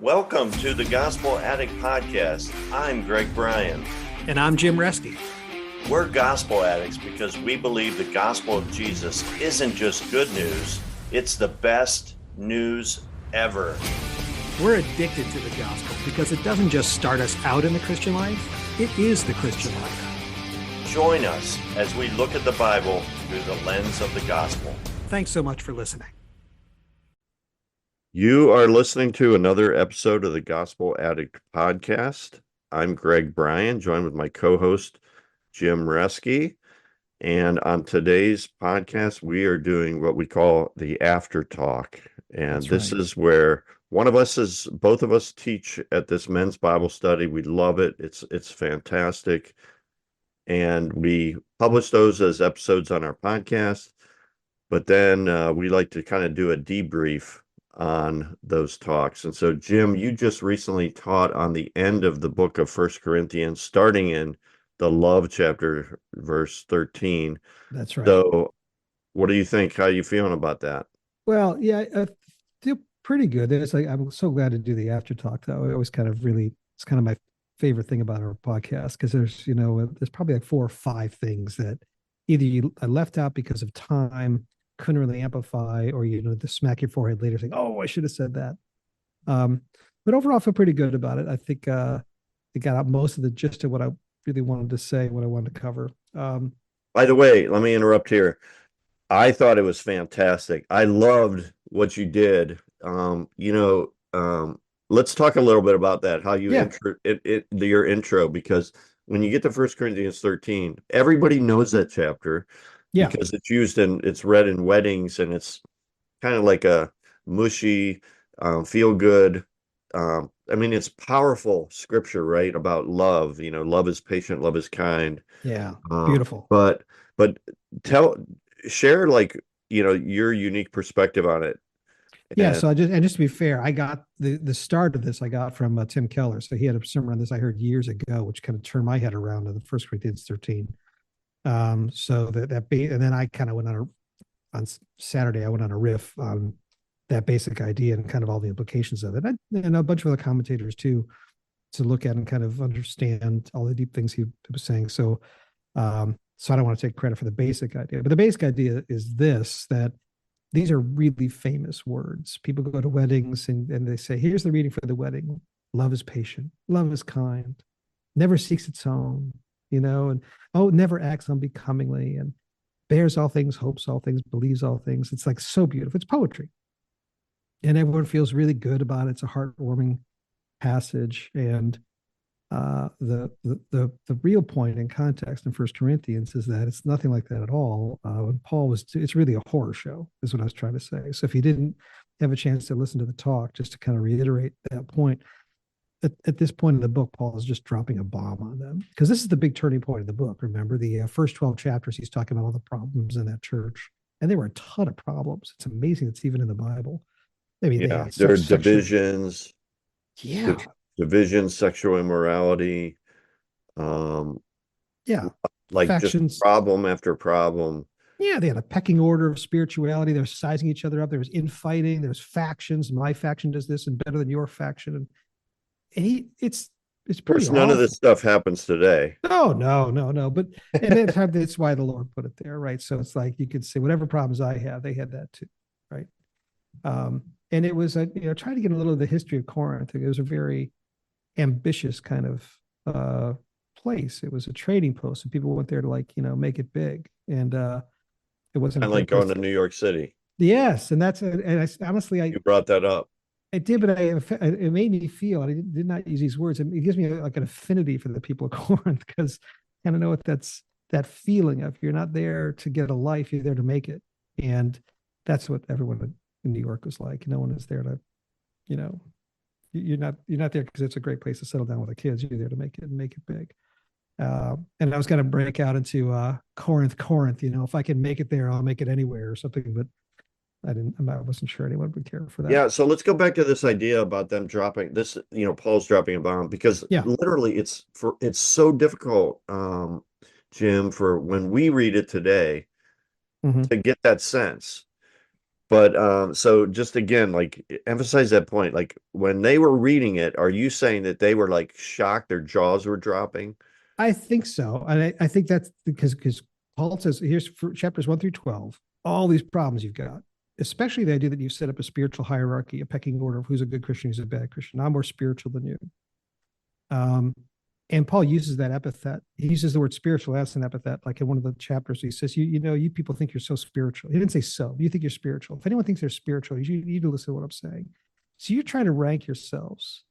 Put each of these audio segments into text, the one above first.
Welcome to the Gospel Addict Podcast. I'm Greg Bryan. And I'm Jim Reske. We're gospel addicts because we believe the gospel of Jesus isn't just good news, it's the best news ever. We're addicted to the gospel because it doesn't just start us out in the Christian life, it is the Christian life. Join us as we look at the Bible through the lens of the gospel. Thanks so much for listening. You are listening to another episode of the Gospel Addict Podcast. I'm Greg Bryan, joined with my co-host, Jim Reske. And on today's podcast, we are doing what we call the AfterTalk. And this is where both of us teach at this men's Bible study. We love it. It's fantastic. And we publish those as episodes on our podcast. But then we like to kind of do a debrief on those talks. And so, Jim, you just recently taught on the end of the book of 1 Corinthians, starting in the love chapter, verse 13. That's right. So what do you think? How are you feeling about that? Well, yeah, I feel pretty good. I'm so glad to do the after talk, though. It's kind of my favorite thing about our podcast, because there's probably like 4 or 5 things that either I left out because of time, couldn't really amplify, or to smack your forehead later saying, oh, I should have said that. But overall I feel pretty good about it. I think it got out most of the gist of what I really wanted to say, what I wanted to cover. By the way, let me interrupt here. I thought it was fantastic. I loved what you did. Let's talk a little bit about that, how you your intro, because when you get to 1 Corinthians 13, everybody knows that chapter. Yeah, because it's read in weddings, and it's kind of like a mushy, feel good. It's powerful scripture, right? About love. Love is patient, love is kind. Yeah, beautiful. But share your unique perspective on it. Yeah. So just to be fair, I got the start of this. I got from Tim Keller. So he had a sermon on this I heard years ago, which kind of turned my head around to the 1 Corinthians 13. And then I kind of went on Saturday, I went on a riff on that basic idea and kind of all the implications of it. And a bunch of other commentators too, to look at and kind of understand all the deep things he was saying. So I don't want to take credit for the basic idea, but the basic idea is that these are really famous words. People go to weddings and they say, here's the reading for the wedding. Love is patient. Love is kind. Never seeks its own. And never acts unbecomingly, and bears all things, hopes all things, believes all things. It's like so beautiful. It's poetry. And everyone feels really good about it. It's a heartwarming passage. And the real point in context in 1 Corinthians is that it's nothing like that at all. When it's really a horror show, is what I was trying to say. So if you didn't have a chance to listen to the talk, just to kind of reiterate that point, at this point in the book, Paul is just dropping a bomb on them, because this is the big turning point of the book. Remember, the first 12 chapters, he's talking about all the problems in that church, and there were a ton of problems. It's amazing it's even in the Bible. There are divisions. Yeah, divisions, sexual immorality. Like factions. Just problem after problem. Yeah, they had a pecking order of spirituality. They're sizing each other up. There was infighting. There's factions. My faction does this and better than your faction. And it's pretty awful. None of this stuff happens today. No. But that's why the Lord put it there, right? So it's like you could say whatever problems I have, they had that too, right? And it was trying to get a little of the history of Corinth. It was a very ambitious kind of place. It was a trading post, and people went there to make it big. And it wasn't like going to New York City. Yes, and honestly, you brought that up. I did, but it made me feel, and I did not use these words, it gives me like an affinity for the people of Corinth, because I kind of know what that feeling of, you're not there to get a life, you're there to make it. And that's what everyone in New York was like. No one is there to, you're not there because it's a great place to settle down with the kids. You're there to make it and make it big. And I was going to break out into Corinth. If I can make it there, I'll make it anywhere or something. But I wasn't sure anyone would care for that. Yeah. So let's go back to this idea about them dropping this, Paul's dropping a bomb, because literally it's so difficult, Jim, for when we read it today to get that sense. But so just again, like emphasize that point. Like when they were reading it, are you saying that they were like shocked, their jaws were dropping? I think so. And I think that's because Paul says, here's for chapters 1 through 12, all these problems you've got, especially the idea that you've set up a spiritual hierarchy, a pecking order of who's a good Christian, who's a bad Christian. I'm more spiritual than you. Um, and Paul uses that epithet. He uses the word spiritual as an epithet, like in one of the chapters. He says, you know, you people think you're so spiritual. He didn't say so. You think you're spiritual. If anyone thinks they're spiritual, you need to listen to what I'm saying. So you're trying to rank yourselves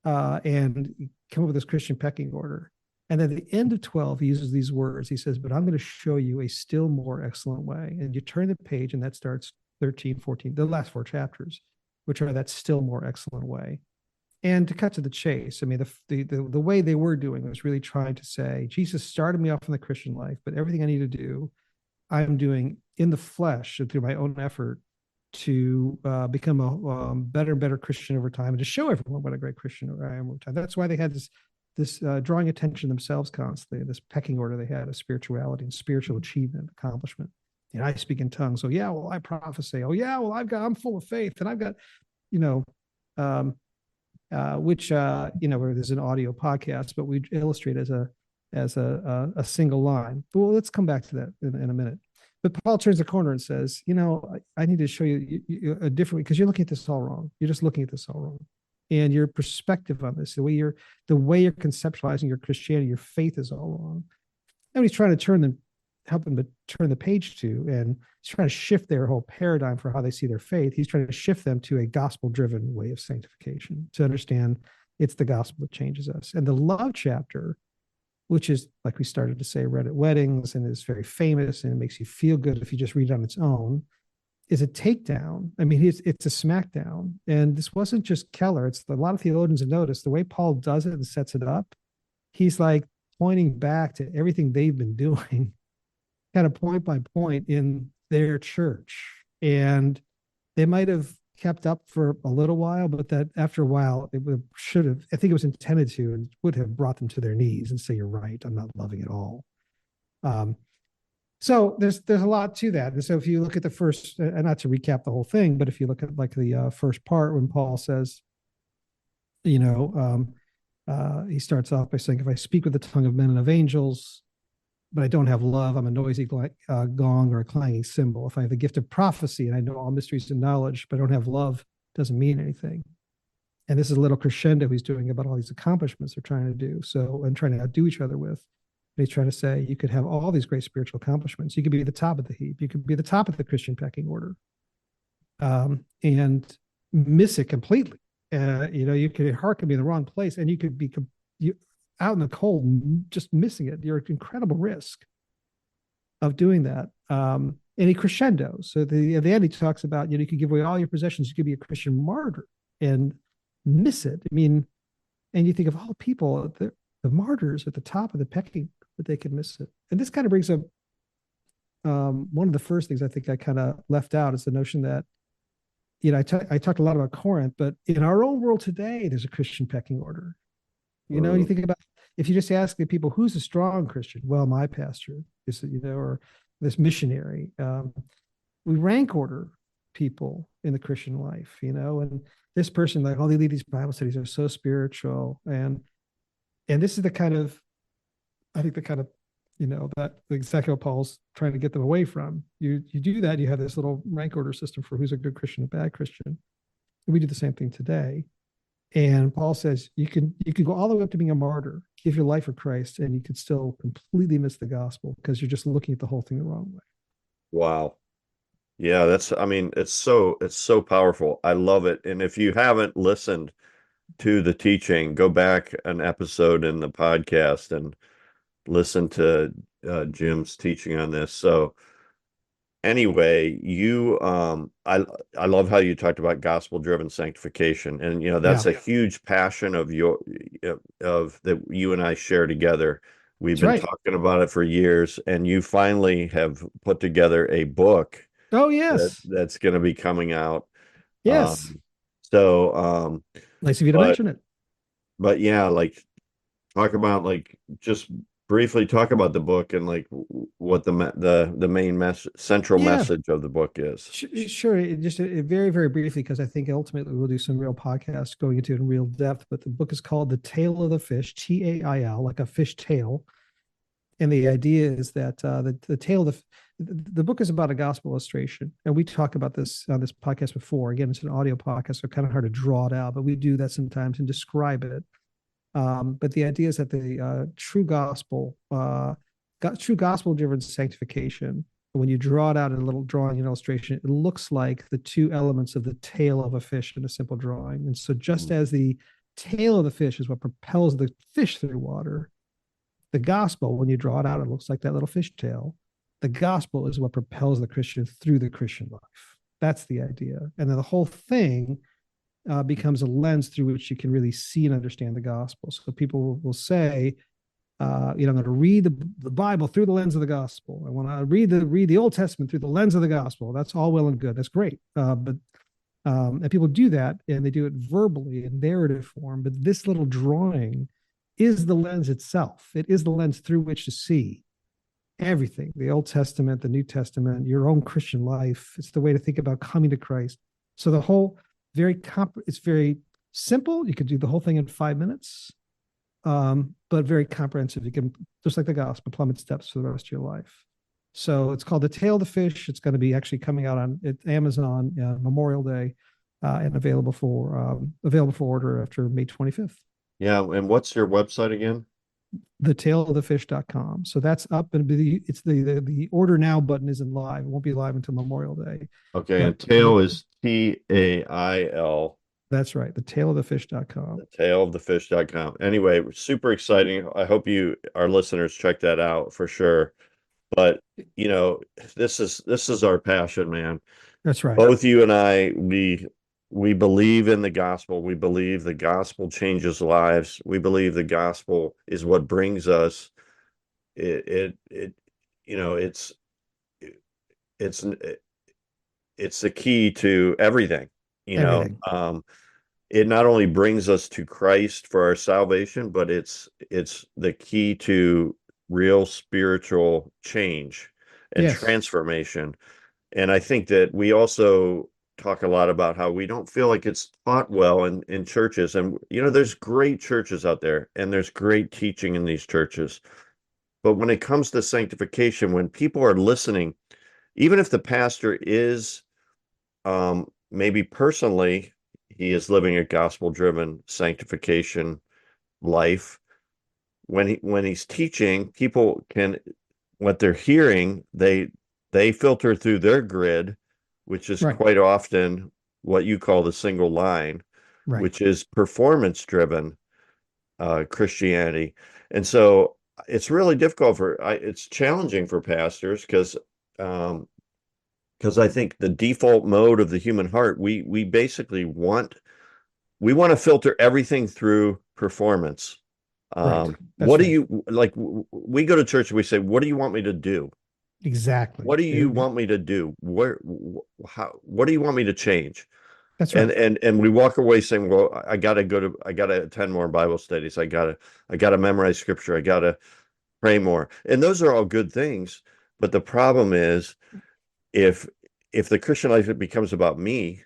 and come up with this Christian pecking order. And then at the end of 12, he uses these words. He says, but I'm going to show you a still more excellent way. And you turn the page, and that starts 13, 14, the last 4 chapters, which are that still more excellent way. And to cut to the chase, I mean, the way they were doing was really trying to say, Jesus started me off in the Christian life, but everything I need to do, I'm doing in the flesh and through my own effort to become a better and better Christian over time, and to show everyone what a great Christian I am over time. That's why they had this drawing attention themselves constantly, this pecking order they had of spirituality and spiritual achievement, accomplishment. You know, I speak in tongues. Oh yeah, well I prophesy. Oh yeah, well I'm full of faith, and I've got, you know, um, which you know, where there's an audio podcast, but we illustrate as a single line. Well, let's come back to that in a minute. But Paul turns the corner and says, you know, I need to show you a different, because you're looking at this all wrong. You're just looking at this all wrong. And your perspective on this, the way you're conceptualizing your Christianity, your faith is all wrong. And he's trying to help them to turn the page to, and he's trying to shift their whole paradigm for how they see their faith. He's trying to shift them to a gospel-driven way of sanctification, to understand it's the gospel that changes us. And the love chapter, which is, like we started to say, read at weddings and is very famous and it makes you feel good if you just read it on its own, is a takedown. I mean, it's a smackdown. And this wasn't just Keller. It's a lot of theologians have noticed the way Paul does it and sets it up. He's like pointing back to everything they've been doing, kind of point by point in their church. And they might have kept up for a little while, but that after a while, should have, I think it was intended to, and would have brought them to their knees and say, you're right, I'm not loving it all. So there's a lot to that. And so if you look at the first, and not to recap the whole thing, but if you look at like the first part, when Paul says, you know, he starts off by saying, if I speak with the tongue of men and of angels, but I don't have love, I'm a noisy gong or a clanging cymbal. If I have the gift of prophecy and I know all mysteries and knowledge, but I don't have love, it doesn't mean anything. And this is a little crescendo he's doing about all these accomplishments they're trying to do. So, and trying to outdo each other with. And he's trying to say you could have all these great spiritual accomplishments. You could be at the top of the heap. You could be at the top of the Christian pecking order, and miss it completely. You know, you could, your heart could be in the wrong place, and you could be out in the cold, just missing it. You're at incredible risk of doing that. And he crescendos. So at the end, he talks about, you know, you could give away all your possessions. You could be a Christian martyr and miss it. I mean, and you think of all people, the martyrs at the top of the pecking, that they could miss it. And this kind of brings up one of the first things I think I kind of left out is the notion that, you know, I talked a lot about Corinth, but in our own world today, there's a Christian pecking order. You know, you think about, if you just ask the people, who's a strong Christian? Well, my pastor is, you know, or this missionary. We rank order people in the Christian life, you know, and this person, like, oh, they lead these Bible studies, are so spiritual. And this is the kind of, I think the kind of, you know, that exactly what Paul's trying to get them away from. You do that, you have this little rank order system for who's a good Christian, a bad Christian. And we do the same thing today. And Paul says you can go all the way up to being a martyr, give your life for Christ, and you could still completely miss the gospel because you're just looking at the whole thing the wrong way. Wow. Yeah, I mean, it's so powerful. I love it. And if you haven't listened to the teaching, go back an episode in the podcast and listen to Jim's teaching on this. So anyway, I love how you talked about gospel driven sanctification, and you know that's Yeah, a huge passion of that you and I share together. We've that's been right. talking about it for years, and you finally have put together a book Oh, yes. that's going to be coming out. Yes. um so Nice of you to but mention it. yeah, like talk about like just briefly talk about the book and like what the main central Yeah, message of the book is. sure. Just very, very briefly, because I think ultimately we'll do some real podcasts going into it in real depth. But the book is called The Tale of the Fish, TAIL, like a fish tail. And the idea is that the tale of the book is about a gospel illustration. And we talk about this on this podcast before. Again, it's an audio podcast, so kind of hard to draw it out, but we do that sometimes and describe it. But the idea is that the true gospel driven sanctification, when you draw it out in a little drawing and illustration, it looks like the two elements of the tail of a fish in a simple drawing. And so, just as the tail of the fish is what propels the fish through water, the gospel, when you draw it out, it looks like that little fish tail. The gospel is what propels the Christian through the Christian life. That's the idea. And then the whole thing becomes a lens through which you can really see and understand the gospel. So people will say, I'm going to read the Bible through the lens of the gospel. I want to read the Old Testament through the lens of the gospel. That's all well and good. That's great. And people do that, and they do it verbally in narrative form. But this little drawing is the lens itself. It is the lens through which to see everything, the Old Testament, the New Testament, your own Christian life. It's the way to think about coming to Christ. So the whole it's very simple. You could do the whole thing in 5 minutes, but very comprehensive. You can, just like the gospel, plummet steps for the rest of your life. So it's called The Tale of the Fish. It's going to be actually coming out on Amazon Memorial Day, and available for order after May 25th. Yeah, and what's your website again? thetaleofthefish.com. So that's up, and it's the order now button isn't live. It won't be live until Memorial Day. Okay, and tail is TAIL. That's right. Thetaleofthefish.com. Thetaleofthefish.com. Anyway, super exciting. I hope our listeners check that out for sure. But this is our passion, man. That's right. Both you and I, we believe in the gospel. We believe the gospel changes lives. We believe the gospel is what brings us it's the key to everything. It not only brings us to Christ for our salvation, but it's the key to real spiritual change and transformation. And I think that we also talk a lot about how we don't feel like it's taught well in churches. And, there's great churches out there and there's great teaching in these churches. But when it comes to sanctification, when people are listening, even if the pastor is, maybe personally, he is living a gospel-driven sanctification life, when he's teaching, people can, what they're hearing, they filter through their grid, which is quite often what you call the single line, which is performance-driven Christianity. And so it's really difficult it's challenging for pastors because I think the default mode of the human heart, we basically want to filter everything through performance. What do you like? We go to church and we say, "What do you want me to do?" Exactly. What do you want me to do? What do you want me to change? That's right. And we walk away saying, "Well, I gotta attend more Bible studies. I gotta memorize scripture. I gotta pray more." And those are all good things. But the problem is, if the Christian life becomes about me,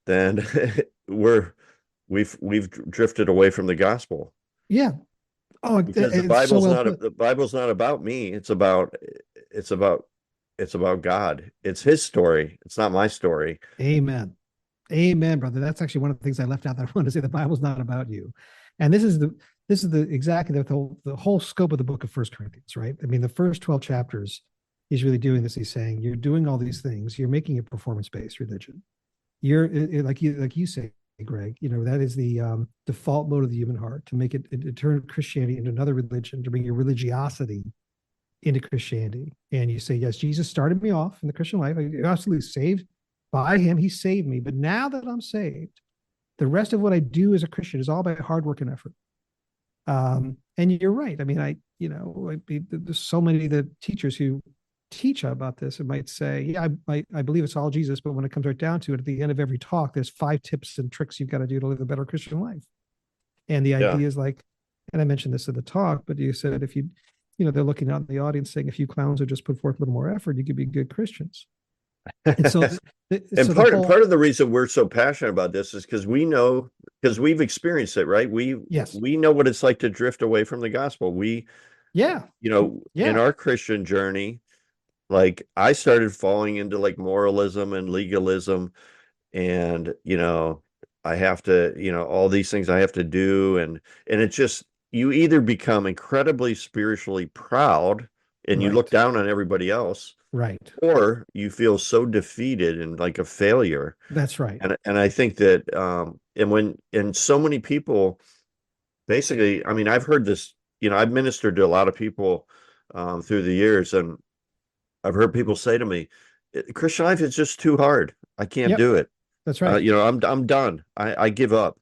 then we've drifted away from the gospel. Yeah. Oh, because the Bible's not about me. It's about God. It's his story. It's not my story. Amen. Amen, brother. That's actually one of the things I left out that I want to say. The Bible's not about you. And this is exactly the whole scope of the book of First Corinthians, right? I mean, the first 12 chapters, he's really doing this. He's saying, you're doing all these things. You're making a performance-based religion. You're like you say, Greg, that is the default mode of the human heart, to make it turn Christianity into another religion, to bring your religiosity into Christianity. And you say, yes, Jesus started me off in the Christian life. I'm absolutely saved by him. He saved me. But now that I'm saved, the rest of what I do as a Christian is all by hard work and effort. And you're right. I mean, there's so many of the teachers who teach about this and might say, yeah, I believe it's all Jesus, but when it comes right down to it, at the end of every talk, there's 5 tips and tricks you've got to do to live a better Christian life. And the idea is like, and I mentioned this in the talk, but you said if you they're looking out in the audience saying, if you clowns would just put forth a little more effort, you could be good Christians. And so, And so the whole, part of the reason we're so passionate about this is because we know, because we've experienced it, right? yes, We know what it's like to drift away from the gospel. We, yeah, in yeah, our Christian journey, like I started falling into like moralism and legalism, and I have to, all these things I have to do, and it's just, you either become incredibly spiritually proud and you look right, down on everybody else, right. or you feel so defeated and like a failure. That's right. And I think that and so many people basically, I mean, I've heard this, I've ministered to a lot of people through the years, and I've heard people say to me, Christian life is just too hard. I can't Yep, do it. that's right. I'm done. I give up.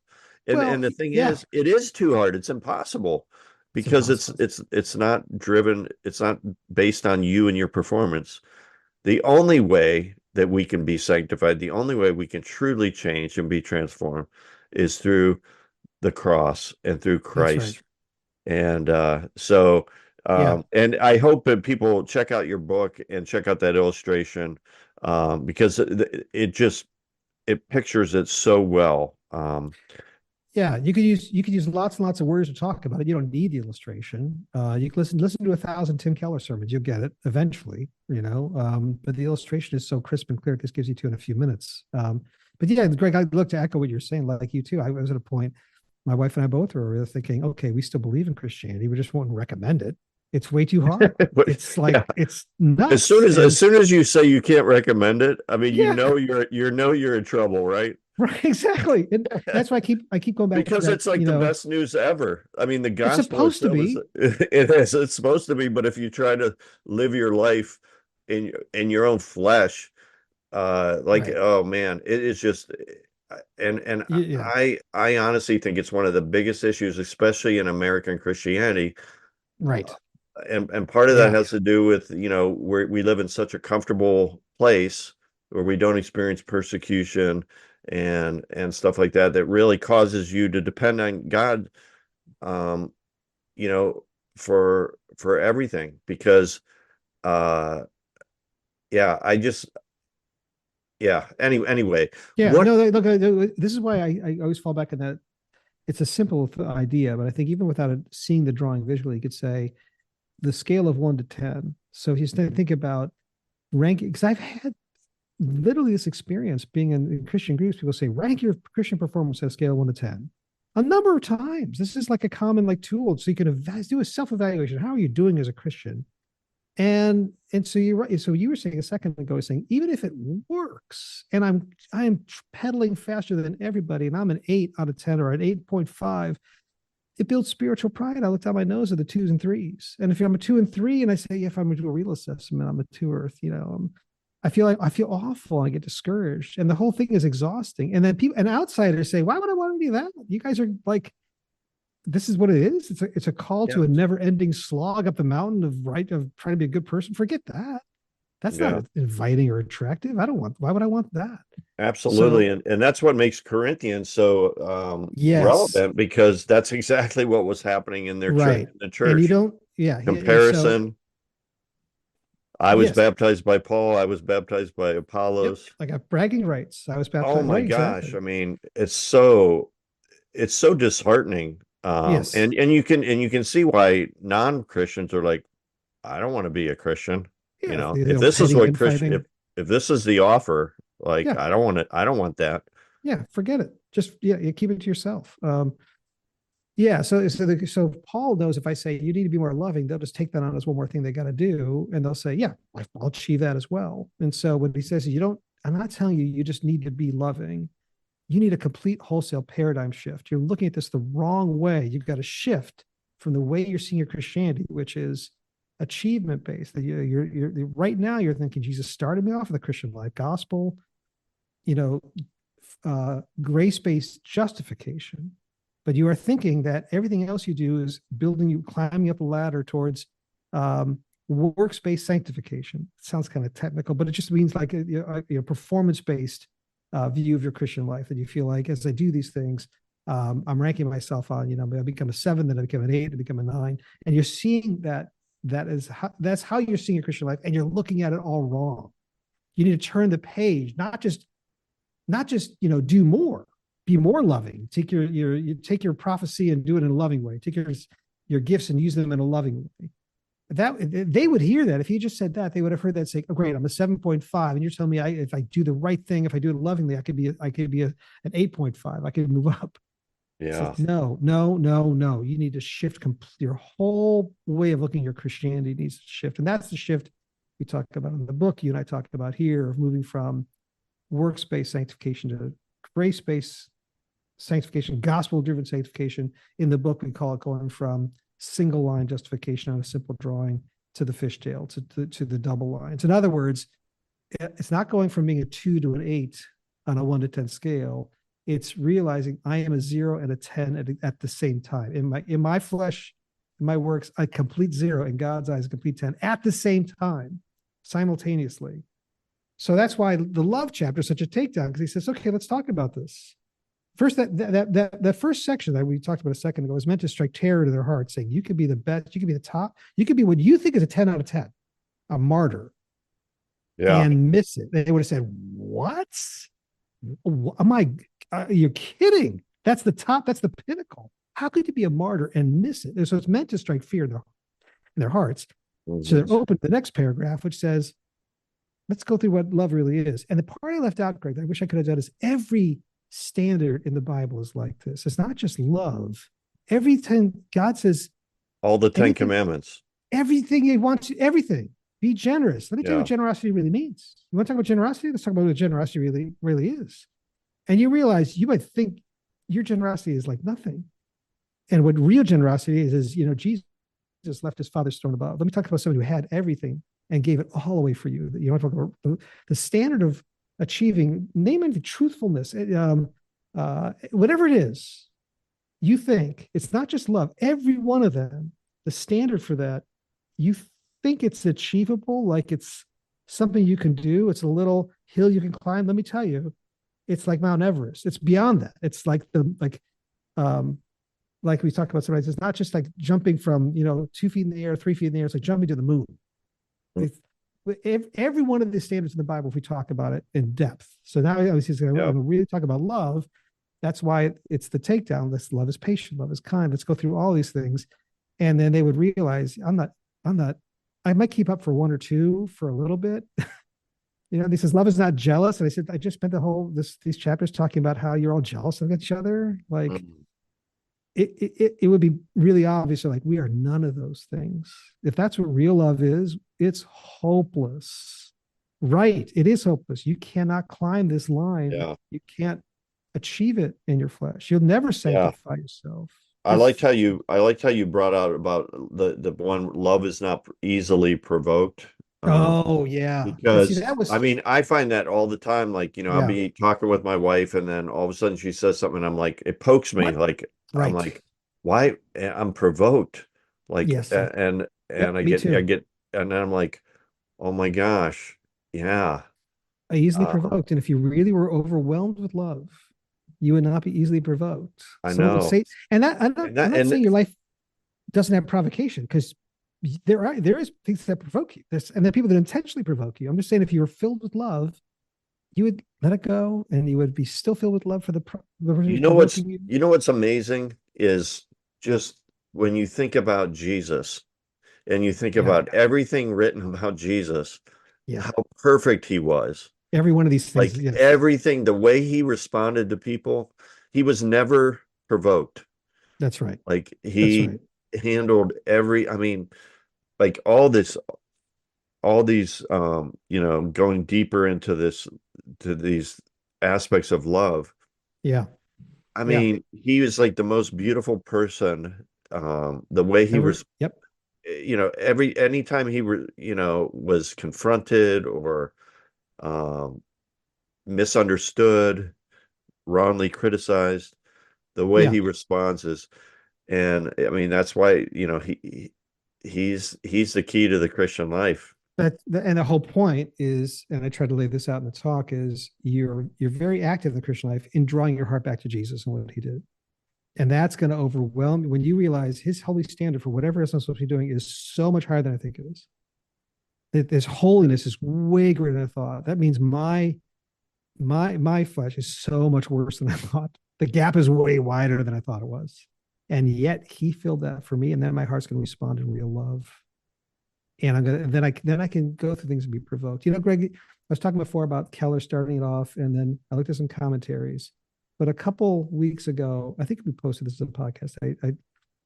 Well, And the thing yeah, is, it is too hard. It's impossible it's because impossible. it's not driven, it's not based on you and your performance. The only way that we can be sanctified, the only way we can truly change and be transformed is through the cross and through That's right. Christ. And so Yeah, and I hope that people check out your book and check out that illustration, because it just, it pictures it so well. yeah. You could use lots and lots of words to talk about it. You don't need the illustration. You can listen to 1,000 Tim Keller sermons. You'll get it eventually. But the illustration is so crisp and clear. It just gives you two in a few minutes. But yeah, Greg, I'd look to echo what you're saying. Like you too, I was at a point. My wife and I both were thinking, okay, we still believe in Christianity. We just won't recommend it. It's way too hard. But It's like yeah, it's nuts. as And soon as you say you can't recommend it, I mean, yeah, you're in trouble, right? right, exactly. And that's why I keep going back to Because that. it's like the best news ever. I mean, the It's gospel supposed to itself is, be. it's supposed to be, but if you try to live your life in your own flesh, like, Right. oh man, it is just, and Yeah. I honestly think it's one of the biggest issues, especially in American Christianity. Right. And part of that Yeah. has to do with, where we live in such a comfortable place where we don't experience persecution and stuff like that, that really causes you to depend on God, um, you know, for everything. Because uh yeah, anyway, Yeah. what No, look, this is why I always fall back on that. It's a simple idea, but I think even without seeing the drawing visually, you could say the scale of 1 to 10. So if you think about ranking, because I've had literally this experience being in Christian groups, people say, rank your Christian performance on a scale of 1 to 10. A number of times. This is like a common tool. So you can do a self-evaluation. How are you doing as a Christian? And so you're right. So you were saying a second ago, saying even if it works, and I'm pedaling faster than everybody, and I'm an 8 out of 10 or an 8.5, it builds spiritual pride. I look down my nose at the 2s and 3s, and if I'm a 2 and 3, and I say, if I'm going to do a real assessment, I'm a 2, or I feel awful, and I get discouraged, and the whole thing is exhausting. And then people and outsiders say, why would I want to do that? You guys are like, this is what it is. It's a call yeah, to a never-ending slog up the mountain of trying to be a good person. Forget that. That's yeah, not inviting or attractive. I don't want. Why would I want that? absolutely. So And that's what makes Corinthians so yes, relevant, because that's exactly what was happening in their church, right. in the And you church. don't. Yeah. And so Comparison. I was yes. baptized by Paul. I was baptized by Yep. Apollos. I got bragging rights. I was Oh baptized. my Right. gosh. Exactly. I mean, it's so disheartening. Yes. And you can see why non-Christians are like, I don't want to be a Christian. Yeah. They If don't this is petty what Christian, infighting. if this is the offer, like, Yeah. I don't want that. Yeah. Forget it. Just you keep it to yourself. Yeah, so Paul knows if I say you need to be more loving, they'll just take that on as one more thing they got to do, and they'll say, yeah, I'll achieve that as well. And so when he says you don't, I'm not telling you just need to be loving. You need a complete wholesale paradigm shift. You're looking at this the wrong way. You've got to shift from the way you're seeing your Christianity, which is achievement based. That you're right now you're thinking Jesus started me off with the Christian life, gospel, you know, grace based justification, but you are thinking that everything else you do is building you climbing up a ladder towards works based sanctification. It sounds kind of technical, but it just means like a performance based view of your Christian life, that you feel like as I do these things, I'm ranking myself on, I become a 7, then I become an 8, I become a 9, and you're seeing that's how you're seeing your Christian life, and you're looking at it all wrong. You need to turn the page, not just do more, be more loving. Take you take your prophecy and do it in a loving way. Take your gifts and use them in a loving way. That they would hear that if he just said that, they would have heard that say, "Oh, great, I'm a 7.5, and you're telling me if I do the right thing, if I do it lovingly, I could be an 8.5. I could move up." It's Yeah. like, no, no, no, no. You need to shift your whole way of looking at your Christianity needs to shift. And that's the shift we talk about in the book. You and I talked about here of moving from works-based sanctification to grace-based sanctification, gospel-driven sanctification. In the book, we call it going from single line justification on a simple drawing to the fishtail, to the double lines. In other words, it's not going from being a 2 to an 8 on a 1 to 10 scale. It's realizing I am a 0 and a 10 at the same time. In my flesh, in my works, a complete 0. In God's eyes, a complete 10 at the same time, simultaneously. So that's why the love chapter is such a takedown, because he says, okay, let's talk about this. First, that first section that we talked about a second ago is meant to strike terror to their hearts, saying you could be the best, you could be the top, you could be what you think is a 10 out of 10, a martyr, Yeah. and miss it. They would have said, what? Am I, you're kidding. That's the top, that's the pinnacle. How could you be a martyr and miss it? So it's meant to strike fear in their hearts. So they're open to the next paragraph, which says, let's go through what love really is. And the part I left out, Greg, that I wish I could have done, is every standard in the Bible is like this. It's not just love. Every time God says All the 10 commandments. Everything he wants, everything. Be generous. Let me tell you what generosity really means. You want to talk about generosity? Let's talk about what generosity really is. And you realize you might think your generosity is like nothing. And what real generosity is Jesus left his Father's throne above. Let me talk about somebody who had everything and gave it all away for you. You want to talk about the standard of achieving, naming the truthfulness, whatever it is, you think it's not just love. Every one of them, the standard for that, you think it's achievable, like it's something you can do. It's a little hill you can climb. Let me tell you, it's like Mount Everest. It's beyond that. It's like like we talked about sometimes. It's not just like jumping from 2 feet in the air, 3 feet in the air. It's like jumping to the moon. Every one of the standards in the Bible, if we talk about it in depth. So now he's going to really talk about love. That's why it's the takedown. This love is patient, love is kind. Let's go through all these things. And then they would realize I might keep up for 1 or 2 for a little bit. He says, love is not jealous. And I said, I just spent these chapters talking about how you're all jealous of each other. Like it would be really obvious. Like, we are none of those things. If that's what real love is, it's hopeless. Right. It is hopeless. You cannot climb this line. Yeah. You can't achieve it in your flesh. You'll never sanctify yourself. I liked how you brought out about the one, love is not easily provoked. Oh yeah. Because that was, I find that all the time. Like, I'll be talking with my wife, and then all of a sudden she says something, and I'm like, it pokes me. What? Like, right. I'm like, why? I'm provoked. Like, yes. and I get, and then I'm like, oh my gosh, yeah. Easily provoked. And if you really were overwhelmed with love, you would not be easily provoked. I know. I'm not saying your life doesn't have provocation, because there is things that provoke you. And there are people that intentionally provoke you. I'm just saying, if you were filled with love, you would let it go, and you would be still filled with love for the person. What's amazing is just when you think about Jesus, and you think about everything written about Jesus, how perfect he was. Every one of these things, like everything, the way he responded to people, he was never provoked. That's right. Like, he handled like all these going deeper into these aspects of love. Yeah. He was like the most beautiful person. The way he was, anytime he was confronted or misunderstood, wrongly criticized, the way he responds is, and that's why he's the key to the Christian life. And the whole point is, and I tried to lay this out in the talk, is you're very active in the Christian life in drawing your heart back to Jesus and what he did. And that's going to overwhelm you when you realize his holy standard for whatever else I'm supposed to be doing is so much higher than I think it is. That this holiness is way greater than I thought. That means my flesh is so much worse than I thought. The gap is way wider than I thought it was. And yet he filled that for me. And then my heart's going to respond in real love. And I'm going to, then I can go through things and be provoked. You know, Greg, I was talking before about Keller starting it off, and then I looked at some commentaries. But a couple weeks ago, I think we posted this as a podcast.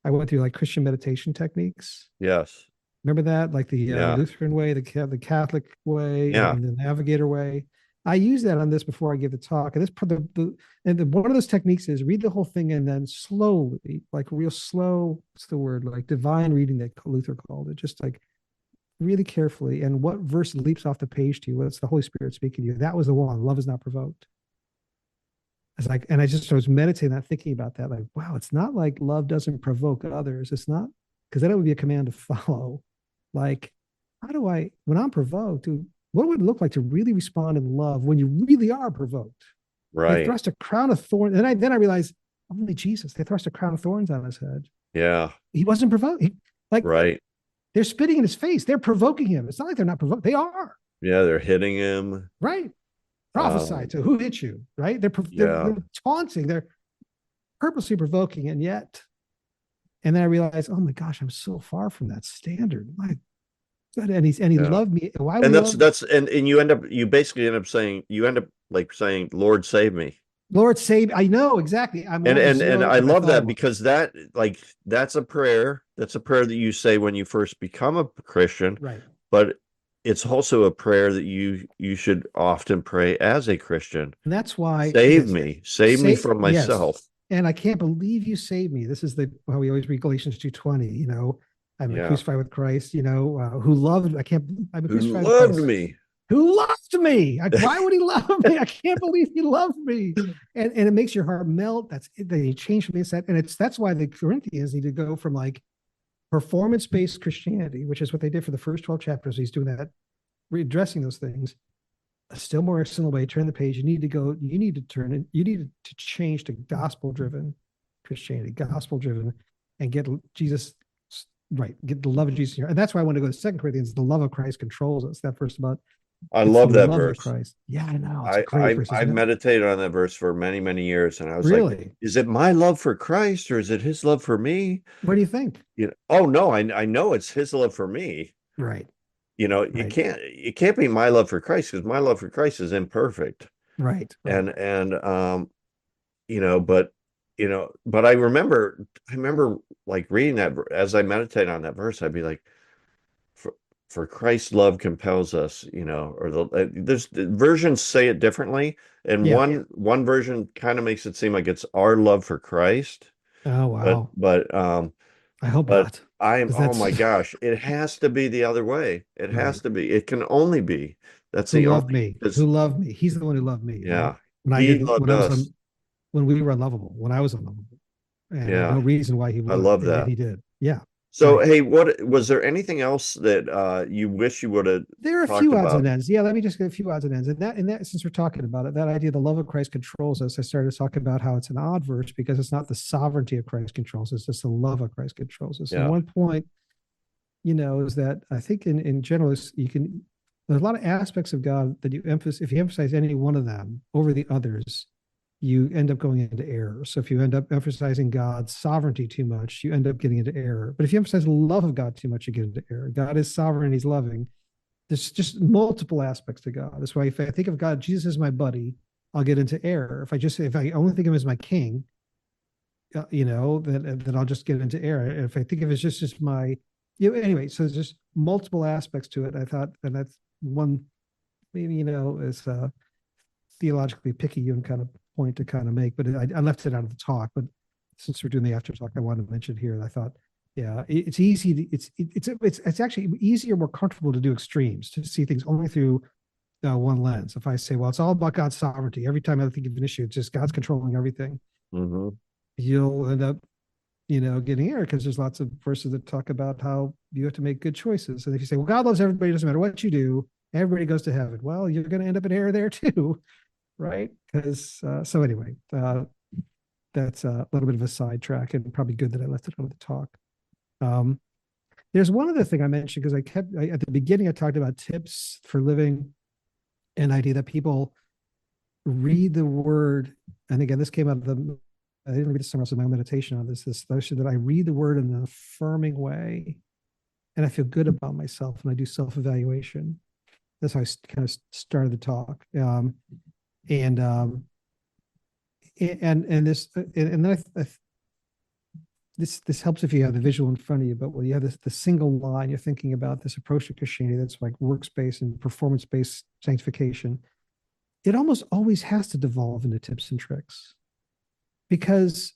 I went through like Christian meditation techniques. Yes. Remember that, like the Yeah. Lutheran way, the Catholic way, Yeah. and the Navigator way. I use that on this before I give the talk. And one of those techniques is read the whole thing and then slowly, like real slow. What's the word? Like divine reading that Luther called it. Just like really carefully. And what verse leaps off the page to you? What's the Holy Spirit speaking to you? That was the one. Love is not provoked. It's like, and I was meditating that, thinking about that. Like, wow, it's not like love doesn't provoke others. It's not, because then it would be a command to follow. Like, when I'm provoked, what would it look like to really respond in love when you really are provoked? They Right. thrust a crown of thorns. And then I realized only Jesus. They thrust a crown of thorns on his head. Yeah. He wasn't provoked. Right. They're spitting in his face. They're provoking him. It's not like they're not provoked. They are. Yeah. They're hitting him. Right. Prophesy to who hit you. Right. They're taunting. They're purposely provoking. And then I realized, oh my gosh, I'm so far from that standard. My God. And he loved me. Why would And he love and you basically end up saying, Lord, save me. Lord save. I know exactly. I'm And I love that because that's a prayer. That's a prayer that you say when you first become a Christian. right. But it's also a prayer that you should often pray as a Christian. And that's why save me from myself. Yes. And I can't believe you saved me. This is how we always read Galatians 2:20. You know, I'm crucified with Christ. You know, who loved. I'm crucified with Christ. Me. Who loved me? Why would he love me? I can't believe he loved me. And it makes your heart melt. That he changed from the inside. And that's why the Corinthians need to go from like performance-based Christianity, which is what they did for the first 12 chapters. He's doing that, readdressing those things. A still more excellent way. Turn the page. You need to change to gospel-driven Christianity, gospel-driven, and get Jesus right. Get the love of Jesus here. And that's why I want to go to 2 Corinthians. The love of Christ controls us. That verse about. I love that verse. Christ. Yeah, I know. I meditated on that verse for many, many years, and I was like, "Is it my love for Christ, or is it His love for me?" What do you think? Oh no, I know it's His love for me. Right. It can't be my love for Christ, because my love for Christ is imperfect. Right. And but I remember like reading that as I meditate on that verse, I'd be like, for Christ's love compels us, or there's the versions say it differently. And one version kind of makes it seem like it's our love for Christ. Oh, wow. But I hope not. Oh my gosh, it has to be the other way. It has to be. It can only be. That's who loved me. Who loved me. He's the one who loved me. Yeah. Right? When we were unlovable, when I was unlovable. And no reason why he would. I love that. He did. Yeah. So, hey, what was there anything else that you wish you would have? There are a few odds and ends. Yeah, let me just get a few odds and ends. And that, since we're talking about it, that idea, the love of Christ controls us. I started talking about how it's an odd verse because it's not the sovereignty of Christ controls us; it's the love of Christ controls us. Yeah. And one point, is that I think in general, there's a lot of aspects of God that if you emphasize any one of them over the others, you end up going into error. So if you end up emphasizing God's sovereignty too much, you end up getting into error. But if you emphasize the love of God too much, you get into error. God is sovereign, He's loving. There's just multiple aspects to God. That's why if I think of God, Jesus is my buddy, I'll get into error. If I only think of Him as my king, then I'll just get into error. If I think of it as just my, anyway, so there's just multiple aspects to it. I thought, and that's one, maybe, is theologically picky and kind of point to kind of make, but I left it out of the talk. But since we're doing the after talk, I wanted to mention it here. And I thought, it's easy. It's actually easier, more comfortable to do extremes, to see things only through one lens. If I say, well, it's all about God's sovereignty. Every time I think of an issue, it's just God's controlling everything. Mm-hmm. You'll end up, getting error because there's lots of verses that talk about how you have to make good choices. And if you say, well, God loves everybody, doesn't matter what you do, everybody goes to heaven. Well, you're going to end up in error there too. Right. Because so anyway, that's a little bit of a sidetrack, and probably good that I left it out of the talk. Um, there's one other thing I mentioned because at the beginning I talked about tips for living, an idea that people read the word. And again, this came out of I didn't read this somewhere else in my meditation on this notion that I read the word in an affirming way, and I feel good about myself, and I do self-evaluation. That's how I kind of started the talk. And this, and then this helps if you have the visual in front of you. But when you have the single line, you're thinking about this approach to Christianity that's like works-based and performance-based sanctification. It almost always has to devolve into tips and tricks, because,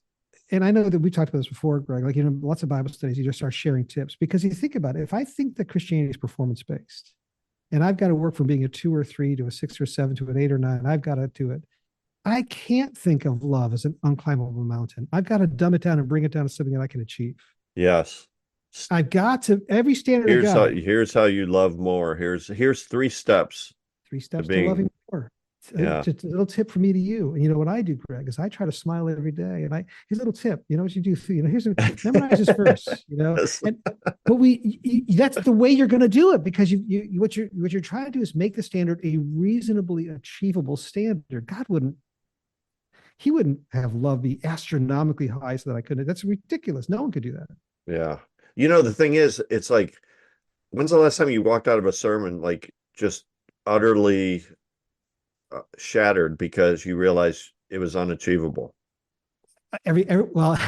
and I know that we talked about this before, Greg, like, lots of Bible studies, you just start sharing tips, because you think about it. If I think that Christianity is performance-based and I've got to work from being a 2 or 3 to a 6 or 7 to an 8 or 9, I've got to do it. I can't think of love as an unclimbable mountain. I've got to dumb it down and bring it down to something that I can achieve. Yes. I've got to, every standard I got. Here's how you love more. Here's 3 steps. 3 steps to loving more. Yeah. Just a little tip from me to you. And you know what I do, Greg, is I try to smile every day. And here's a little tip. You know what you do? Here's memorize this verse. Yes. But that's the way you're going to do it, because what you're trying to do is make the standard a reasonably achievable standard. He wouldn't have love be astronomically high so that I couldn't. That's ridiculous. No one could do that. Yeah. The thing is, it's like, when's the last time you walked out of a sermon like just utterly shattered because you realize it was unachievable? Well,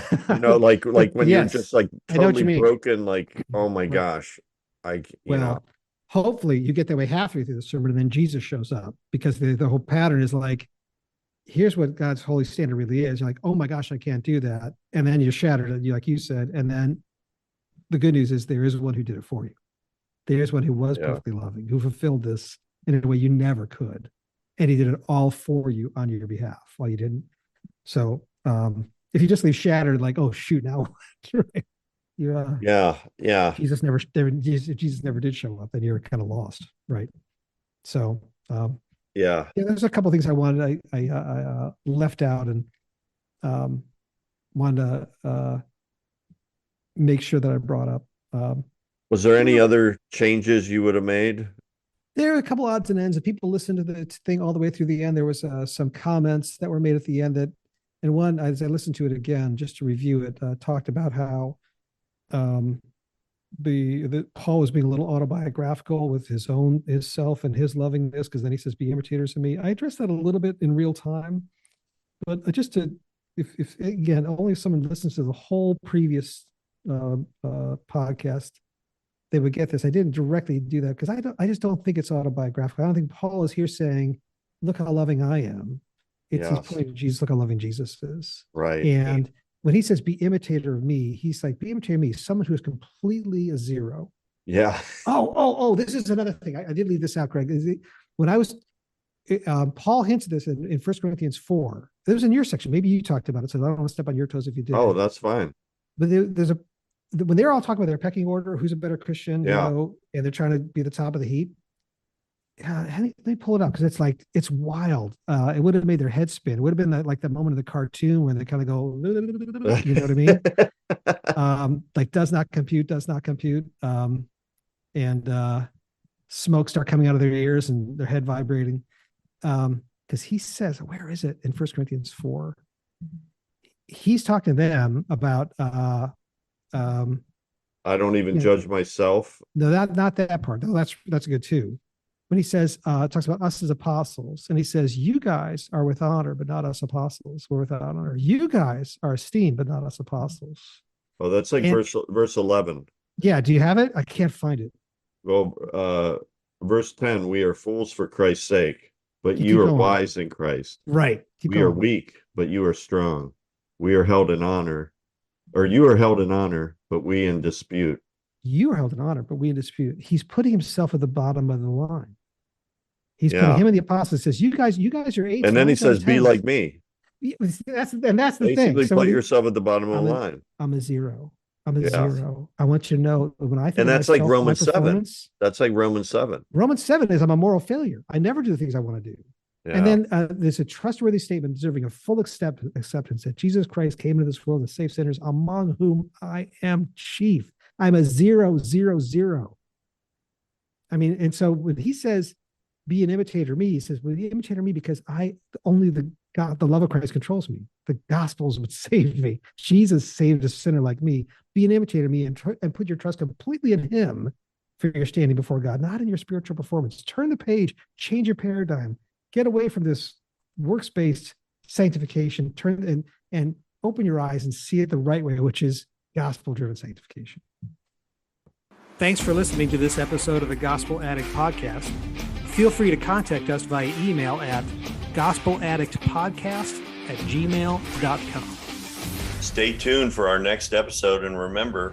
like when yes, you're just like totally broken, like, oh my gosh, hopefully you get that way halfway through the sermon, and then Jesus shows up, because the whole pattern is like, here's what God's holy standard really is. You're like, oh my gosh, I can't do that, and then you're shattered, like you said, and then the good news is there is one who did it for you. There is one who was perfectly loving, who fulfilled this in a way you never could. And he did it all for you on your behalf while you didn't. So if you just leave shattered, like, oh shoot, now Jesus never did show up, and you're kind of lost, right? So there's a couple of things I wanted, I left out, and wanted to make sure that I brought up. Was there any other changes you would have made? There are a couple odds and ends. If people listened to the thing all the way through the end, there was some comments that were made at the end that, and one, as I listened to it again, just to review it, talked about how the Paul was being a little autobiographical with his self and his lovingness, because then he says, be imitators of me. I addressed that a little bit in real time, but just to, if again, only if someone listens to the whole previous podcast, they would get this. I didn't directly do that because I just don't think it's autobiographical. I don't think Paul is here saying, look how loving I am. He's pointing to Jesus, look how loving Jesus is. Right. And when he says, be imitator of me, he's like, be imitator of me, someone who is completely a zero. Yeah. Oh, this is another thing. I did leave this out, Greg. When I was, Paul hinted this in 1 Corinthians 4. It was in your section. Maybe you talked about it, so I don't want to step on your toes if you did. Oh, that's fine. But when they're all talking about their pecking order, who's a better Christian, and they're trying to be the top of the heap. They pull it up, because it's wild. It would have made their head spin. It would have been like the moment of the cartoon where they kind of go, you know what I mean? Like does not compute. And smoke start coming out of their ears and their head vibrating. Because he says, where is it in 1 Corinthians 4? He's talking to them about I don't even judge myself. No, not that part. No, that's good too. When he says, talks about us as apostles, and he says, you guys are with honor, but not us apostles. We're without honor. You guys are esteemed, but not us apostles. Oh, that's like verse 11. Yeah. Do you have it? I can't find it. Well, verse 10, we are fools for Christ's sake, but you are wise in Christ. Right. We are weak, but you are strong. We are held in honor, or you are held in honor, but we in dispute. You are held in honor, but we in dispute. He's putting himself at the bottom of the line. He's putting him and the apostles. Says, you guys are eight. And then he says, be like me. That's the Basically, thing. So put yourself at the bottom of the line. I'm a zero. Zero. I want you to know when I think, and that's like Romans 7. That's like Romans 7. Romans 7 is I'm a moral failure. I never do the things I want to do. And then there's a trustworthy statement deserving of full acceptance that Jesus Christ came into this world to save sinners, among whom I am chief. I'm a 000. I mean, and so when he says, be an imitator of me, he says, well, be an imitator of me because only the love of Christ controls me. The gospels would save me. Jesus saved a sinner like me. Be an imitator of me and put your trust completely in him for your standing before God, not in your spiritual performance. Turn the page, change your paradigm. Get away from this works-based sanctification, and open your eyes and see it the right way, which is gospel-driven sanctification. Thanks for listening to this episode of the Gospel Addict Podcast. Feel free to contact us via email at gospeladdictpodcast@gmail.com. Stay tuned for our next episode, and remember,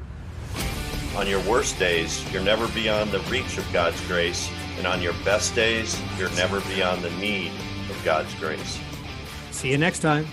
on your worst days, you're never beyond the reach of God's grace. And on your best days, you're never beyond the need of God's grace. See you next time.